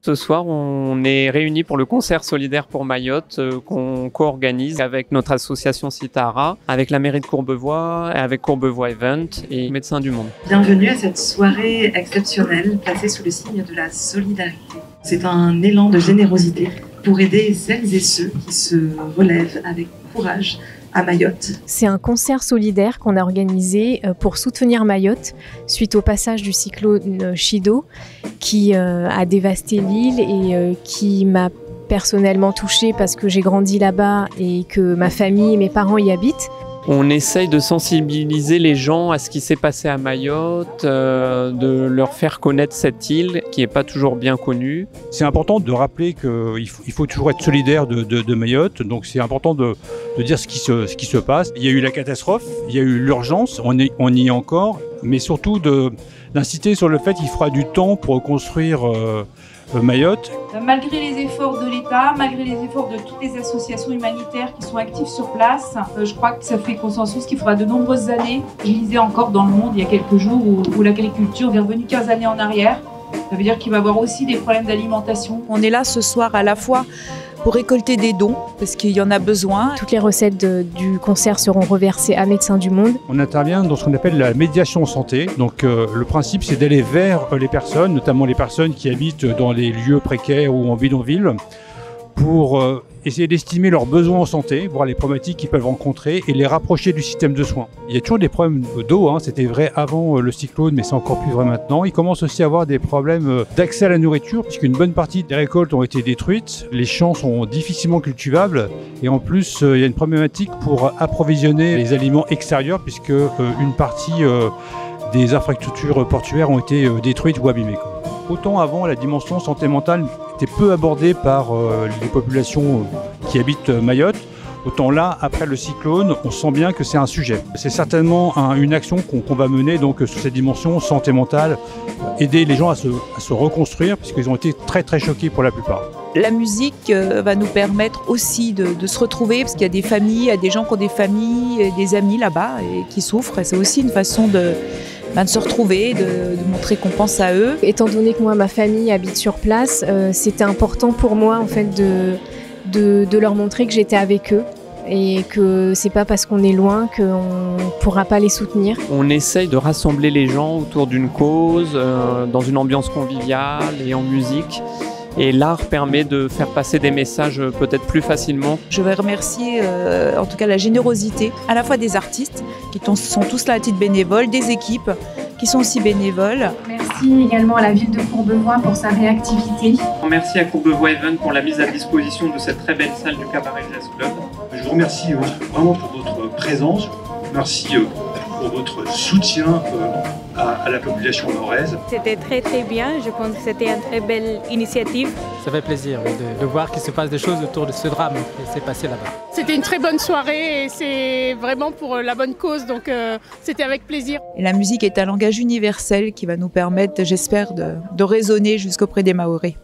Ce soir, on est réunis pour le concert solidaire pour Mayotte qu'on co-organise avec notre association Citara, avec la mairie de Courbevoie, avec Courbevoie Event et Médecins du Monde. Bienvenue à cette soirée exceptionnelle placée sous le signe de la solidarité. C'est un élan de générosité pour aider celles et ceux qui se relèvent avec courage à Mayotte. C'est un concert solidaire qu'on a organisé pour soutenir Mayotte suite au passage du cyclone Chido qui a dévasté l'île et qui m'a personnellement touchée parce que j'ai grandi là-bas et que ma famille et mes parents y habitent. On essaye de sensibiliser les gens à ce qui s'est passé à Mayotte, de leur faire connaître cette île qui n'est pas toujours bien connue. C'est important de rappeler qu'il faut toujours être solidaire de Mayotte, donc c'est important de dire ce qui se passe. Il y a eu la catastrophe, il y a eu l'urgence, on y est encore, mais surtout d'inciter sur le fait qu'il fera du temps pour reconstruire Mayotte. Malgré les efforts de l'État, malgré les efforts de toutes les associations humanitaires qui sont actives sur place, je crois que ça fait consensus qu'il faudra de nombreuses années. Je lisais encore dans Le Monde il y a quelques jours où l'agriculture est revenue 15 années en arrière. Ça veut dire qu'il va y avoir aussi des problèmes d'alimentation. On est là ce soir à la fois pour récolter des dons, parce qu'il y en a besoin. Toutes les recettes du concert seront reversées à Médecins du Monde. On intervient dans ce qu'on appelle la médiation santé. Donc le principe, c'est d'aller vers les personnes, notamment les personnes qui habitent dans les lieux précaires ou en bidonville, pour essayer d'estimer leurs besoins en santé, voir les problématiques qu'ils peuvent rencontrer et les rapprocher du système de soins. Il y a toujours des problèmes d'eau, c'était vrai avant le cyclone, mais c'est encore plus vrai maintenant. Il commence aussi à avoir des problèmes d'accès à la nourriture, puisqu'une bonne partie des récoltes ont été détruites, les champs sont difficilement cultivables, et en plus, il y a une problématique pour approvisionner les aliments extérieurs, puisque une partie des infrastructures portuaires ont été détruites ou abîmées. Autant avant, la dimension santé mentale était peu abordée par les populations qui habitent Mayotte, autant là, après le cyclone, on sent bien que c'est un sujet. C'est certainement une action qu'on va mener donc, sur cette dimension santé mentale, aider les gens à se reconstruire, puisqu'ils ont été très très choqués pour la plupart. La musique va nous permettre aussi de se retrouver, parce qu'il y a des familles, il y a des gens qui ont des familles, des amis là-bas et qui souffrent. Et c'est aussi une façon de se retrouver, de montrer qu'on pense à eux. Étant donné que moi, ma famille habite sur place, c'était important pour moi en fait, de leur montrer que j'étais avec eux et que c'est pas parce qu'on est loin qu'on pourra pas les soutenir. On essaye de rassembler les gens autour d'une cause, dans une ambiance conviviale et en musique. Et l'art permet de faire passer des messages peut-être plus facilement. Je vais remercier en tout cas la générosité à la fois des artistes qui sont tous là à titre bénévole, des équipes qui sont aussi bénévoles. Merci également à la ville de Courbevoie pour sa réactivité. Merci à Courbevoie Event pour la mise à disposition de cette très belle salle du Cabaret Jazz Club. Je vous remercie vraiment pour votre présence. Merci pour votre soutien à la population mahoraise. C'était très très bien, je pense que c'était une très belle initiative. Ça fait plaisir de voir qu'il se passe des choses autour de ce drame qui s'est passé là-bas. C'était une très bonne soirée et c'est vraiment pour la bonne cause, donc c'était avec plaisir. Et la musique est un langage universel qui va nous permettre, j'espère, de résonner jusqu'auprès des Mahorais.